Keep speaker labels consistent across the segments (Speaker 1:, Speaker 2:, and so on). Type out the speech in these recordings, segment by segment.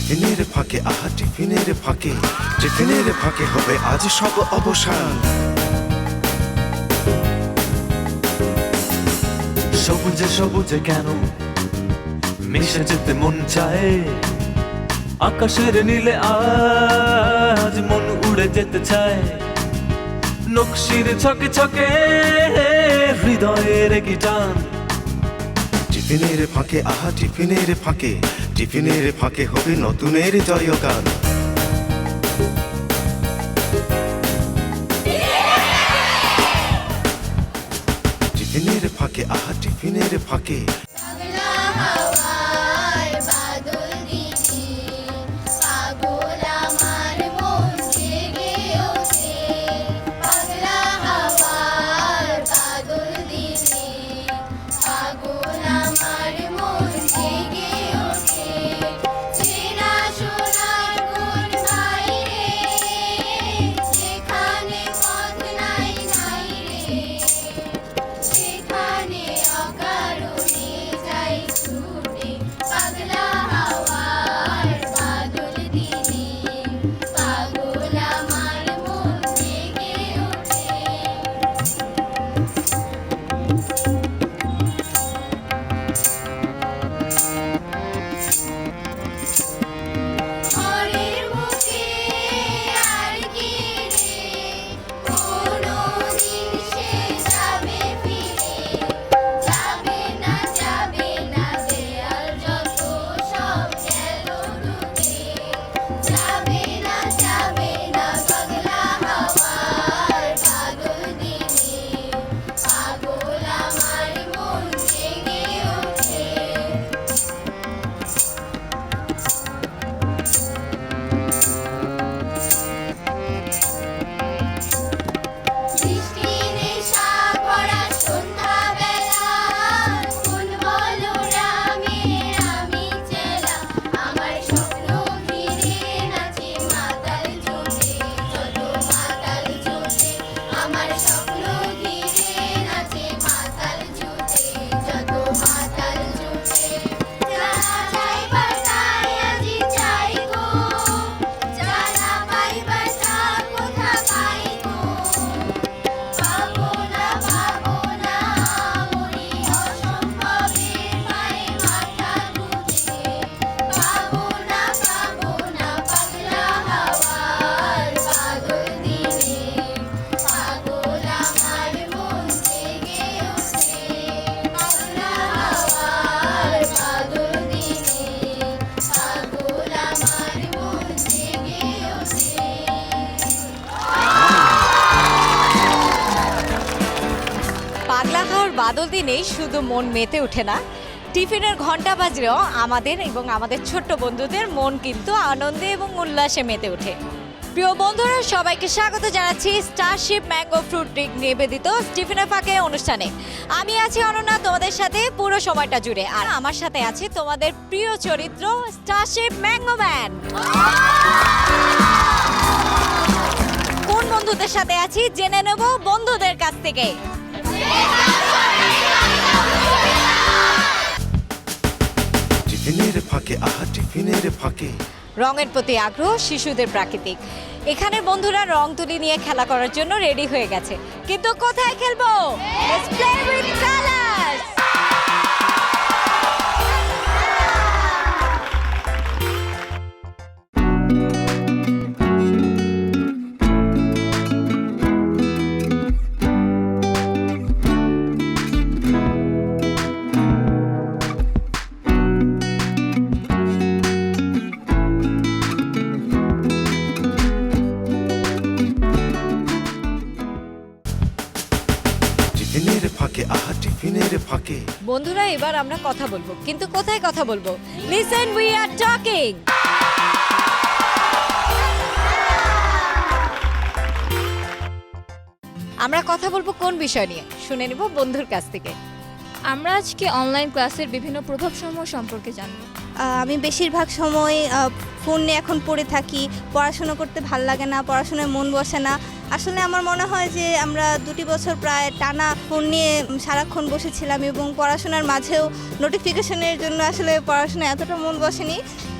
Speaker 1: টিফিনের ফাঁকে আহা টিফিনের ফাঁকে, টিফিনের ফাঁকে হবে আজ সব অবসান।
Speaker 2: সবুজে সবুজে কেন মিশে যেতে মন চায়, আকাশের নীলে আজ মন উড়ে যেতে চায়। নকশির ছকে ছকে হৃদয়ের কি টান।
Speaker 1: টিফিনের ফাঁকে আহা টিফিনের ফাঁকে, টিফিনের ফাঁকে হবে নতুনের জয়গান। টিফিনের ফাঁকে আহা টিফিনের ফাঁকে।
Speaker 3: বাদল দিনেই শুধু মন মেতে ওঠে না, টিফিনের ঘন্টা বাজলেও আমাদের এবং আমাদের ছোট্ট বন্ধুদের মন কিন্তু আনন্দে এবং উল্লাসে মেতে ওঠে। প্রিয় বন্ধুরা, সবাইকে স্বাগত জানাচ্ছি স্টারশিপ ম্যাঙ্গো ফ্রুট ড্রিঙ্ক নিবেদিত টিফিনের ফাঁকে অনুষ্ঠানে। আমি আছি অনন্যা তোমাদের সাথে পুরো সময়টা জুড়ে, আর আমার সাথে আছে তোমাদের প্রিয় চরিত্র স্টারশিপ ম্যাঙ্গো ম্যান। কোন বন্ধুদের সাথে আছি জেনে নেব বন্ধুদের কাছ থেকে।
Speaker 1: টিফিনের ফাঁকে আহা টিফিনের ফাঁকে।
Speaker 3: রঙের প্রতি আগ্রহ শিশুদের প্রাকৃতিক। এখানে বন্ধুরা রং তুলি নিয়ে খেলা করার জন্য রেডি হয়ে গেছে, কিন্তু কোথায় খেলবো? Let's play with colors!
Speaker 1: টিফিনের ফাঁকে আহা টিফিনের ফাঁকে।
Speaker 3: বন্ধুরা, এবার আমরা কথা বলবো, কিন্তু কোথায় কথা বলবো? Listen, we are talking! আমরা কথা বলবো কোন বিষয় নিয়ে, শুনে নিব বন্ধুর কাছ থেকে।
Speaker 4: আমরা আজকে অনলাইন ক্লাসের বিভিন্ন প্রভাবসমূহ সম্পর্কে জানব।
Speaker 5: আমি বেশিরভাগ সময় ফোন নিয়ে এখন পড়ে থাকি, পড়াশোনা করতে ভাল লাগে না, পড়াশোনায় মন বসে না। আসলে আমার মনে হয় যে আমরা 2 বছর প্রায় টানা ফোন নিয়ে সারাক্ষণ বসেছিলাম এবং পড়াশোনার মাঝেও নোটিফিকেশনের জন্য আসলে পড়াশোনা এতটা মন বসেনি,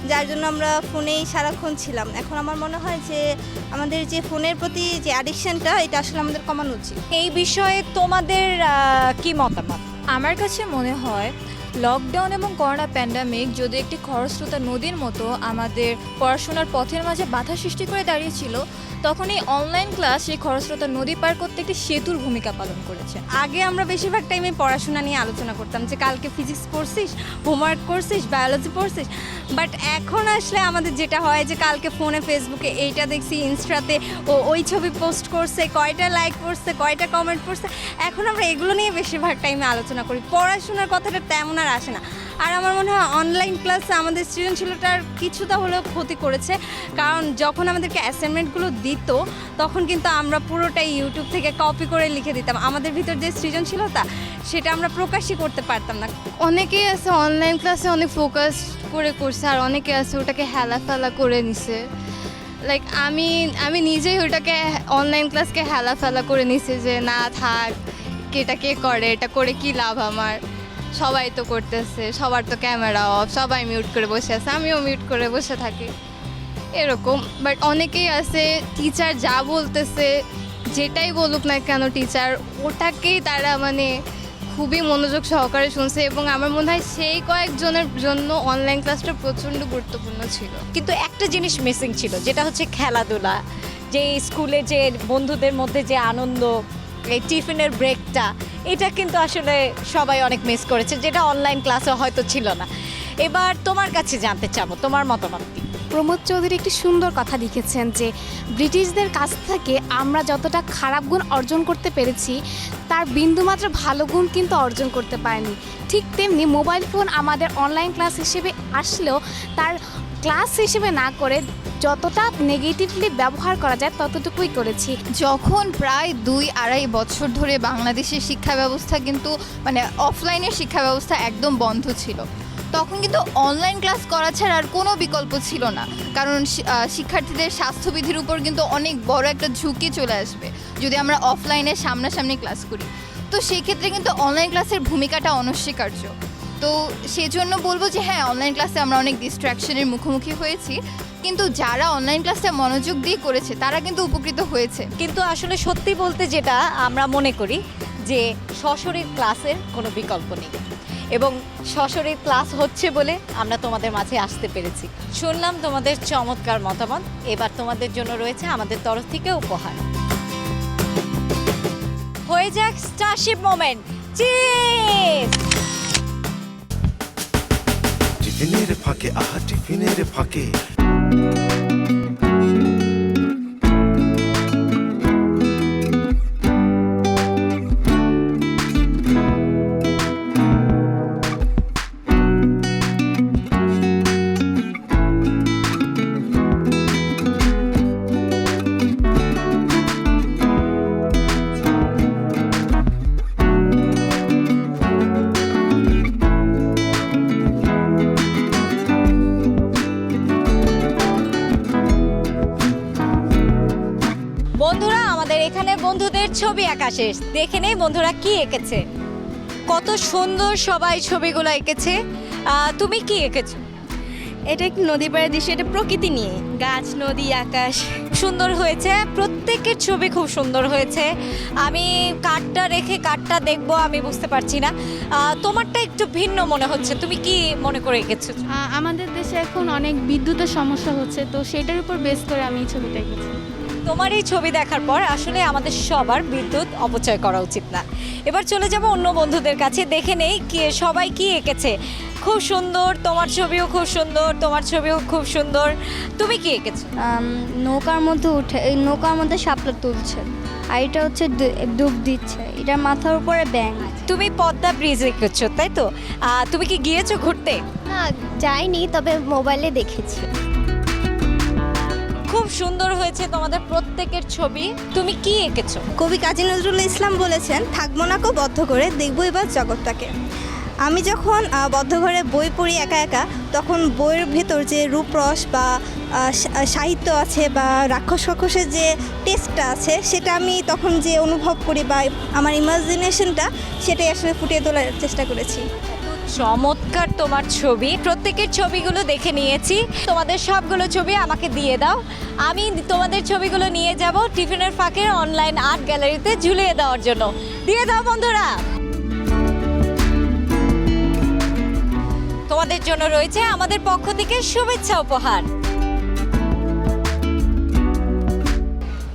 Speaker 5: যার জন্য আমরা ফোনেই সারাক্ষণ ছিলাম। এখন আমার মনে হয় যে আমাদের যে ফোনের প্রতি যে অ্যাডিকশনটা, এটা আসলে আমাদের কমানো উচিত।
Speaker 3: এই বিষয়ে তোমাদের কি মতামত?
Speaker 4: আমার কাছে মনে হয় লকডাউন এবং করোনা প্যান্ডামিক যদি একটি খরস্রোতা নদীর মতো আমাদের পড়াশোনার পথের মাঝে বাধা সৃষ্টি করে দাঁড়িয়েছিল, তখন এই অনলাইন ক্লাস সেই খরস্রোতা নদী পার করতে একটি সেতুর ভূমিকা পালন করেছে।
Speaker 5: আগে আমরা বেশিরভাগ টাইমে পড়াশোনা নিয়ে আলোচনা করতাম যে কালকে ফিজিক্স পড়ছিস, হোমওয়ার্ক করছিস, বায়োলজি পড়ছিস, বাট এখন আসলে আমাদের যেটা হয় যে কালকে ফোনে ফেসবুকে এইটা দেখছি, ইনস্টাতে ওই ছবি পোস্ট করছে, কয়টা লাইক করছে, কয়টা কমেন্ট করছে, এখন আমরা এগুলো নিয়ে বেশিরভাগ টাইমে আলোচনা করি, পড়াশোনার কথাটা তেমন আর আসে না। আর আমার মনে হয় অনলাইন ক্লাসে আমাদের সৃজনশীলতার কিছুটা হলেও ক্ষতি করেছে, কারণ যখন আমাদেরকে অ্যাসাইনমেন্টগুলো দিত তখন কিন্তু আমরা পুরোটাই ইউটিউব থেকে কপি করে লিখে দিতাম। আমাদের ভিতর যে সৃজনশীলতা সেটা আমরা প্রকাশই করতে পারতাম না।
Speaker 6: অনেকেই আছে অনলাইন ক্লাসে অনেক ফোকাস করে করছে, আর অনেকে আছে ওটাকে হেলাফেলা করে নিছে। লাইক আমি নিজেই ওটাকে অনলাইন ক্লাসকে হেলাফেলা করে নিছি যে না থাক, এটা কে করে, এটা করে কি লাভ আমার, সবাই তো করতেছে, সবার তো ক্যামেরা অফ, সবাই মিউট করে বসে আছে, আমিও মিউট করে বসে থাকি এরকম। বাট অনেকেই আছে টিচার যা বলতেছে, যেটাই বলুক না কেন টিচার, ওটাকেই তারা মানে খুবই মনোযোগ সহকারে শুনছে, এবং আমার মনে হয় সেই কয়েকজনের জন্য অনলাইন ক্লাসটা প্রচণ্ড গুরুত্বপূর্ণ ছিল।
Speaker 3: কিন্তু একটা জিনিস মিসিং ছিল, যেটা হচ্ছে খেলাধুলা, যে স্কুলে যে বন্ধুদের মধ্যে যে আনন্দ, এই টিফিনের ব্রেকটা, এটা কিন্তু আসলে সবাই অনেক মিস করেছে, যেটা অনলাইন ক্লাসে হয়তো ছিল না। এবার তোমার কাছে জানতে চাবো তোমার মতামত কি?
Speaker 7: প্রমোদ চৌধুরী একটি সুন্দর কথা লিখেছেন যে ব্রিটিশদের কাছ থেকে আমরা যতটা খারাপ গুণ অর্জন করতে পেরেছি, তার বিন্দুমাত্র ভালো গুণ কিন্তু অর্জন করতে পারিনি। ঠিক তেমনি মোবাইল ফোন আমাদের অনলাইন ক্লাস হিসেবে আসলেও তার ক্লাস হিসেবে না করে যতটা নেগেটিভলি ব্যবহার করা যায় ততটুকুই করেছি।
Speaker 8: যখন প্রায় 2-2.5 বছর ধরে বাংলাদেশের শিক্ষা ব্যবস্থা কিন্তু মানে অফলাইনের শিক্ষা ব্যবস্থা একদম বন্ধ ছিল, তখন কিন্তু অনলাইন ক্লাস করা ছাড়া আর কোনো বিকল্প ছিল না। কারণ শিক্ষার্থীদের স্বাস্থ্যবিধির উপর কিন্তু অনেক বড় একটা ঝুঁকি চলে আসবে যদি আমরা অফলাইনে সামনাসামনি ক্লাস করি। তো সেই ক্ষেত্রে কিন্তু অনলাইন ক্লাসের ভূমিকাটা অনস্বীকার্য। তো সেজন্য বলবো যে হ্যাঁ, অনলাইন ক্লাসে আমরা অনেক ডিস্ট্র্যাকশনের মুখোমুখি হয়েছি, কিন্তু যারা অনলাইন ক্লাসটা মনোযোগ দিয়ে করেছে তারা কিন্তু উপকৃত হয়েছে।
Speaker 3: কিন্তু আসলে সত্যি বলতে যেটা আমরা মনে করি যে সশরীর ক্লাসের কোনো বিকল্প নেই, এবং সশরীর ক্লাস হচ্ছে বলে আমরা তোমাদের মাঝে আসতে পেরেছি। শুনলাম তোমাদের চমৎকার মতামত, এবার তোমাদের জন্য রয়েছে আমাদের তরফ থেকে উপহার। হয়ে যাক স্টারশিপ মোমেন্ট। চিজ!
Speaker 1: টিফিনের ফাঁকে আহা টিফিনের ফাঁকে
Speaker 3: বন্ধুরা, আমাদের এখানে বন্ধুদের ছবি আঁকা শেষ। দেখে নেই বন্ধুরা কি এঁকেছে। কত সুন্দর সবাই ছবিগুলো এঁকেছে। তুমি কি এঁকেছো?
Speaker 5: এটা একটি নদী পাড়ের দৃশ্য, এটা প্রকৃতি নিয়ে, গাছ, নদী, আকাশ।
Speaker 3: সুন্দর হয়েছে, প্রত্যেকের ছবি খুব সুন্দর হয়েছে। আমি কার্ডটা রেখে কার্ডটা দেখবো, আমি বুঝতে পারছি না। তোমারটা একটু ভিন্ন মনে হচ্ছে, তুমি কি মনে করে এঁকেছো?
Speaker 6: আমাদের দেশে এখন অনেক বিদ্যুতের সমস্যা হচ্ছে, তো সেটার উপর বেস করে আমি এই ছবিটা এঁকেছি।
Speaker 3: তোমার এই ছবি দেখার পর আসলে আমাদের সবার বিদ্যুৎ অপচয় করা উচিত না। এবার চলে যাব অন্য বন্ধুদের কাছে, দেখে নেই সবাই কি এঁকেছে। খুব সুন্দর, তোমার ছবিও খুব সুন্দর, তোমার ছবিও খুব সুন্দর। তুমি কি এঁকেছো?
Speaker 9: নৌকার মধ্যে উঠে, এই নৌকার মধ্যে শাপলা তুলছে, আর এটা হচ্ছে ডুব দিচ্ছে, এটার মাথার উপরে ব্যাঙ।
Speaker 3: তুমি পদ্মা ব্রিজ এঁকেছো, তাই তো? তুমি কি গিয়েছো ঘুরতে?
Speaker 9: না, যাইনি, তবে মোবাইলে দেখেছি।
Speaker 3: খুব সুন্দর হয়েছে তোমাদের প্রত্যেকের ছবি। তুমি কি এঁকেছো?
Speaker 5: কবি কাজী নজরুল ইসলাম বলেছেন, থাকবো না কো বদ্ধ করে, দেখবো এবার জগৎটাকে। আমি যখন বদ্ধ ঘরে বই পড়ি একা একা, তখন বইয়ের ভেতর যে রূপরস বা সাহিত্য আছে বা রাক্ষসের যে টেস্টটা আছে, সেটা আমি তখন যে অনুভব করি বা আমার ইমাজিনেশনটা, সেটাই আসলে ফুটিয়ে তোলার চেষ্টা করেছি।
Speaker 3: চমৎকার তোমার ছবি, প্রত্যেকের ছবিগুলো দেখে নিয়েছি। তোমাদের সবগুলো ছবি আমাকে দিয়ে দাও, আমি তোমাদের ছবিগুলো নিয়ে যাব টিফিনের ফাঁকের অনলাইন আর্ট গ্যালারিতে ঝুলিয়ে দেওয়ার জন্য। দিয়ে দাও বন্ধুরা। তোমাদের জন্য রয়েছে আমাদের পক্ষ থেকে শুভেচ্ছা উপহার।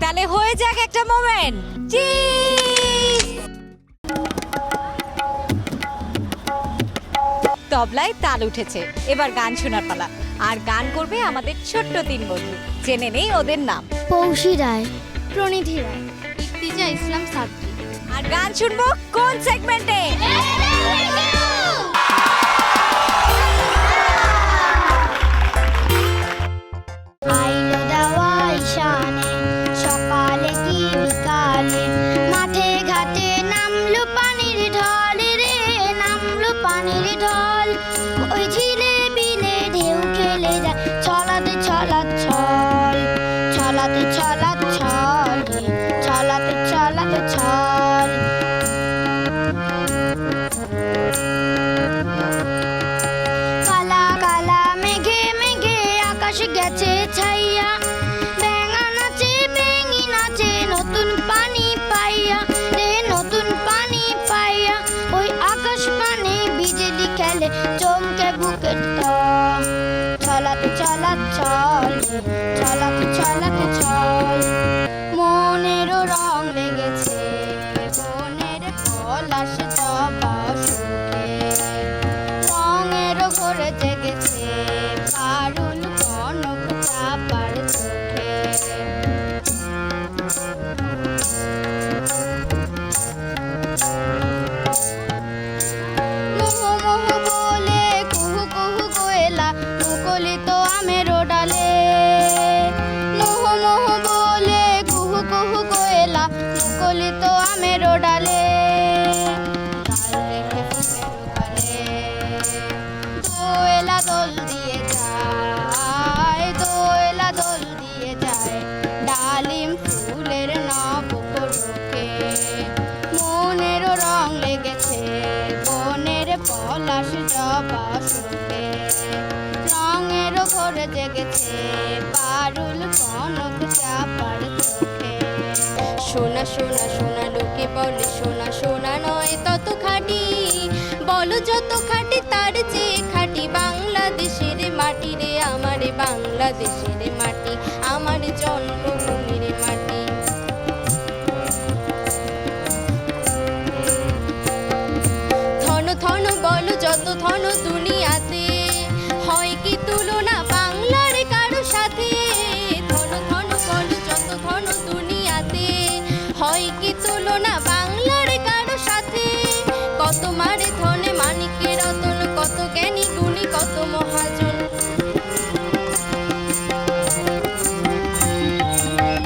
Speaker 3: তাহলে হয়ে যাক একটা মোমেন্ট। তবলায় তাল উঠেছে, এবার গান শোনার পালা। আর গান করবে আমাদের ছোট্ট 3 বন্ধু। জেনে নেই ওদের নাম।
Speaker 9: পৌশী রায়, প্রণিধি রায়,
Speaker 7: ইফতিজা ইসলাম সাদরি।
Speaker 3: আর গান শুনবো কোন সেগমেন্টে?
Speaker 9: আইলো দেওয়াই শানে, সকালে কি বিকালে, মাঠে ঘাটে নামলো পানির ঢল রে, নামলো পানির ঢল। ওই ঝিলে বিলে ঢেউ খেলে যায়, ছলাতে ছলাত ছল, ছলাতে ছলাত ছল রে, ছলাতে ছলাতে ছল। কালা কালা মেঘে মেঘে আকাশ গেছে ছাইয়া, ব্যাঙা নাচে বেঙি নাচে নতুন পানি পাইয়া রে, নতুন পানি পাইয়া। ওই আকাশ পানে বিজলি খেলে চমকে বুকের তল, ছলাতে ছলাত ছল রে, ছলাতে ছলাতে ছল। মনেরও রং লেগেছে বনের পলাশ জবা শুকে, রঙেরও ঘরে জেগেছে পারুল কনক চাপার চোখে। মোহো মোহো বলে কুহু কুহু কোয়েলা, মুকলিত আমের ডালে। মোহো মোহো বলে কুহু কুহু কোয়েলা, মুকলিত আমের ডালে। ডাল রেখে ফুলের গালে, দোয়েলা দোল দিয়ে যায়, দোয়েলা দোল দিয়ে যায়, ডালিম ফুলের নব রোকে। মনেরও রং লেগেছে বনের পলাশ জবা শুকে, রঙেরও ঘরে জেগেছে পারুল কনক চাপার চোখে।
Speaker 3: সোনা সোনা সোনা লোকে বলে, সোনা সোনা নয় তত খাঁটি, বলো যত খাঁটি তার চেয়ে খাঁটি বাংলাদেশের মাটি রে, আমার বাংলাদেশের মাটি, আমার জন্মভূমির মাটি। ধন ধন বলো যত ধন দুনিয়াতে, হয় কি তুলনা বাংলার কারো সাথে? ধন ধন বলো যত ধন দুনিয়াতে, হয় কি তুলনা বাংলার কারো সাথে? কত মারে ধনে মানিকে রতন, কত জ্ঞানী গুণী কত মহাজন,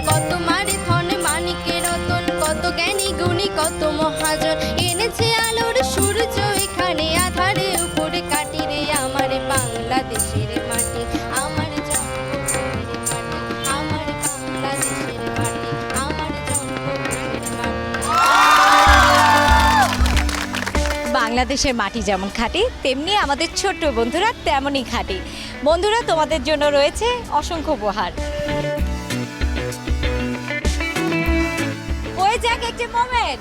Speaker 3: কত মারে ধনে মানিকে রতন, কত জ্ঞানী গুণী কত মহাজন। এনেছে আলোর সূর্য এখানে, আধারে উপরে কাটি রে, আমার বাংলাদেশের মাটি, আমার জন্মভূমির মাটি, আমার বাংলাদেশের মাটি, আমার জন্মভূমির মাটি। বাংলাদেশের মাটি যেমন খাঁটি, তেমনি আমাদের ছোট্ট বন্ধুরা তেমনই খাঁটি। বন্ধুরা, তোমাদের জন্য রয়েছে অসংখ্য উপহার। হয়ে যাক একটা মোমেন্ট।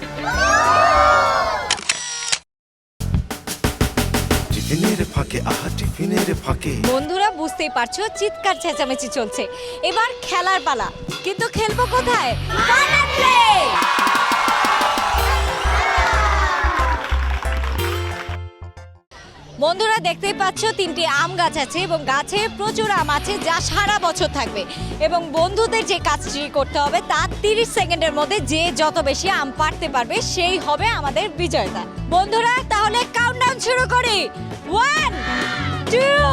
Speaker 1: টিফিনের ফাঁকে আহা টিফিনের ফাঁকে।
Speaker 3: বন্ধুরা, বুঝতেই পারছো চিৎকার চেঁচামেচি চলছে, এবার খেলার পালা। কিন্তু খেলবো কোথায়? Fun and Play! বন্ধুরা, দেখতেই পাচ্ছ 3টি আম গাছ আছে এবং গাছে প্রচুর আম আছে যা সারা বছর থাকবে। এবং বন্ধুদের যে কাজটি করতে হবে তা 30 সেকেন্ডের মধ্যে যে যত বেশি আম পারতে পারবে সেই হবে আমাদের বিজয়তা। বন্ধুরা, তাহলে কাউন্টডাউন শুরু করি। 1 2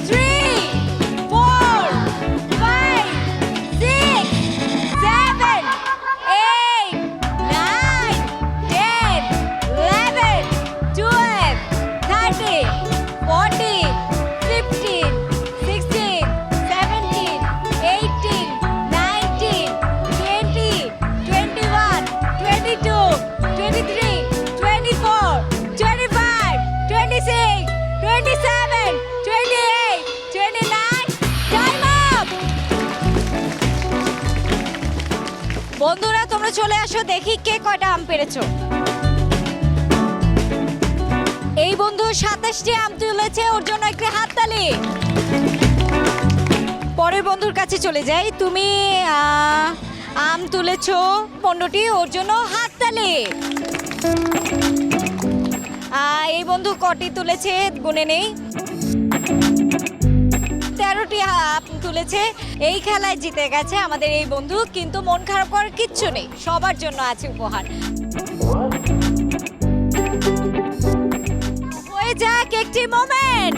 Speaker 3: 3 4 5 6 7 8 9 10 11 12 চলে আসো, দেখি কে কয়টা আম পেরেছো। এই বন্ধু 27টি আম তুলেছে, ওর জন্য একটি হাততালি। পরের বন্ধুর কাছে চলে যাই, তুমি আম তুলেছো 15টি, ওর জন্য হাততালি। এই বন্ধু কটি তুলেছে গুনে নেই, 13টি আম তুলেছে। এই খেলায় জিতে গেছে আমাদের এই বন্ধু, কিন্তু মন খারাপ করার কিচ্ছু নেই, সবার জন্য আছে উপহার। হয়ে যাক একটি মোমেন্ট।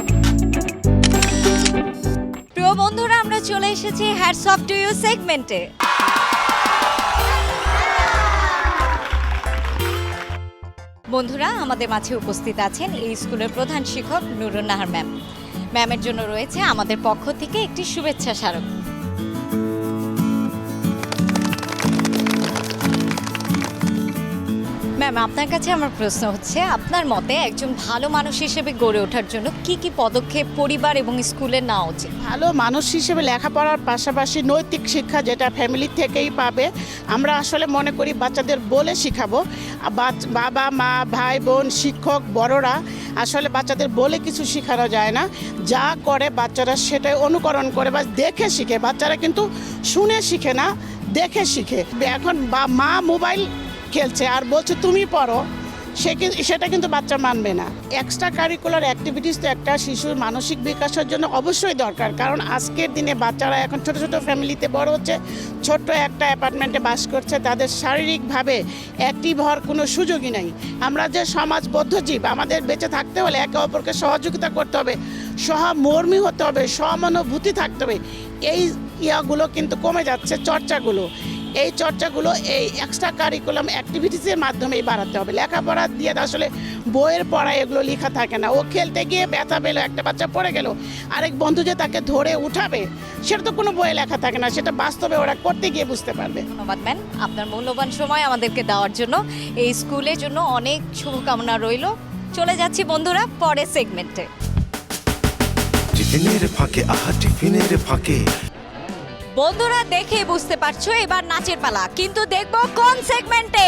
Speaker 3: প্রিয় বন্ধুরা, আমরা চলে এসেছি হ্যাটস অফ টু ইউ সেগমেন্টে। বন্ধুরা, আমাদের মাঝে উপস্থিত আছেন এই স্কুলের প্রধান শিক্ষক নুরুন নাহার ম্যাম। ম্যামের জন্য রয়েছে আমাদের পক্ষ থেকে একটি শুভেচ্ছা স্মারক। ম্যাম, আপনার কাছে আমার প্রশ্ন হচ্ছে, আপনার মতে একজন ভালো মানুষ হিসেবে গড়ে ওঠার জন্য কি কি পদক্ষেপ পরিবার এবং স্কুলের নেওয়া উচিত?
Speaker 10: ভালো মানুষ হিসেবে লেখাপড়ার পাশাপাশি নৈতিক শিক্ষা যেটা ফ্যামিলি থেকেই পাবে, আমরা আসলে মনে করি বাচ্চাদের বলে শিখাবো। বাবা মা ভাই বোন শিক্ষক বড়রা আসলে বাচ্চাদের বলে কিছু শেখানো যায় না, যা করে বাচ্চারা সেটাই অনুকরণ করে বা দেখে শিখে। বাচ্চারা কিন্তু শুনে শিখে না, দেখে শিখে। এখন মা মোবাইল খেলছে আর বলছে তুমি পড়ো, সেটা কিন্তু বাচ্চা মানবে না। এক্সট্রা কারিকুলার অ্যাক্টিভিটিস তো একটা শিশুর মানসিক বিকাশের জন্য অবশ্যই দরকার, কারণ আজকের দিনে বাচ্চারা এখন ছোট ছোট ফ্যামিলিতে বড় হচ্ছে, ছোট্ট একটা অ্যাপার্টমেন্টে বাস করছে, তাদের শারীরিকভাবে অ্যাক্টিভ হওয়ার কোনো সুযোগই নেই। আমরা যে সমাজবদ্ধ জীব, আমাদের বেঁচে থাকতে হলে একে অপরকে সহযোগিতা করতে হবে, সহমর্মী হতে হবে, সহানুভূতি থাকতে হবে। এই ইয়াগুলো কিন্তু কমে যাচ্ছে, চর্চাগুলো। এই চর্চাগুলো এই এক্সট্রা কারিকুলাম অ্যাক্টিভিটিসের মাধ্যমেই বাড়াতে হবে। লেখাপড়া দিয়ে আসলে বইয়ের পড়ায় এগুলো লেখা থাকে না। ও খেলতে গিয়ে ব্যথা পেলো, একটা বাচ্চা পড়ে গেল, আরেক বন্ধু যে তাকে ধরে উঠাবে, সেটা তো কোনো বইয়ে লেখা থাকে না, সেটা বাস্তবে ওরা করতে গিয়ে বুঝতে পারবে।
Speaker 3: ধন্যবাদ ম্যাম, আপনার মূল্যবান সময় আমাদেরকে দেওয়ার জন্য। এই স্কুলের জন্য অনেক শুভকামনা রইল। চলে যাচ্ছি বন্ধুরা পরের সেগমেন্টে।
Speaker 1: টিফিনের ফাঁকে টিফিনের ফাঁকে।
Speaker 3: বন্ধুরা, দেখে বুঝতে পারছো এবার নাচের পালা, কিন্তু দেখবো কোন সেগমেন্টে।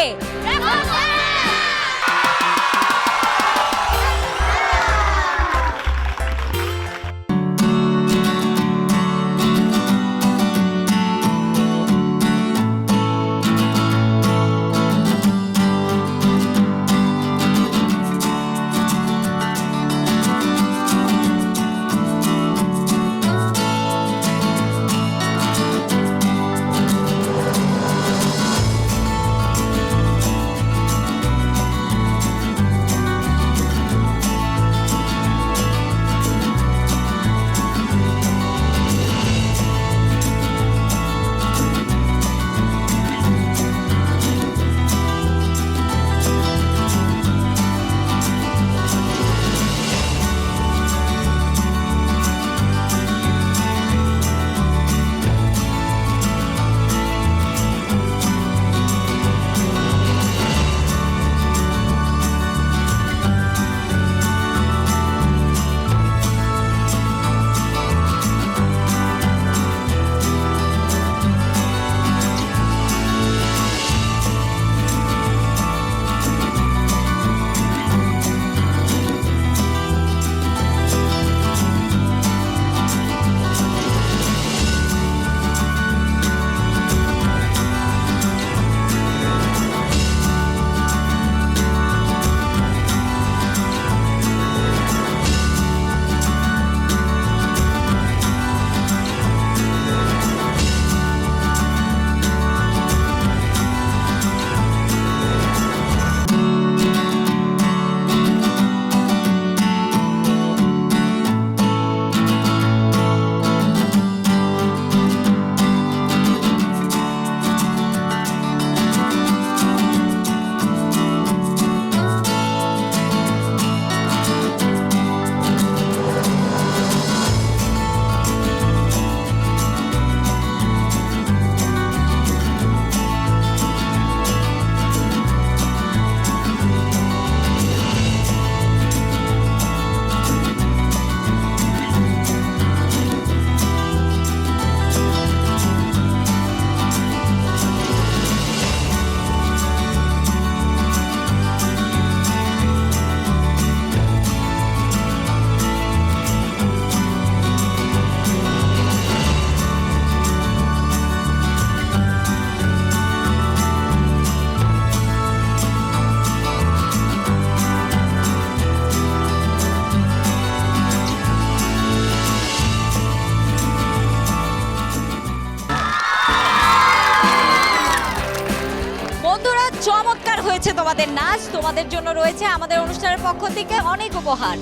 Speaker 3: তোমাদের নাচ, তোমাদের জন্য রয়েছে আমাদের অনুষ্ঠানের পক্ষ থেকে অনেক উপহার।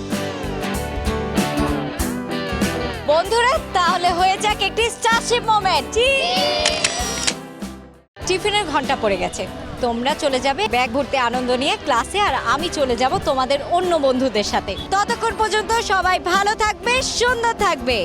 Speaker 3: বন্ধুরা তাহলে হয়ে যাক একটি স্টারশিপ মোমেন্ট। টিফিনের ঘন্টা পড়ে গেছে, তোমরা চলে যাবে ব্যাগ ভর্তি আনন্দ নিয়ে ক্লাসে, আর আমি চলে যাব তোমাদের অন্য বন্ধুদের সাথে। ততক্ষণ পর্যন্ত সবাই ভালো থাকবে, সুন্দর থাকবে।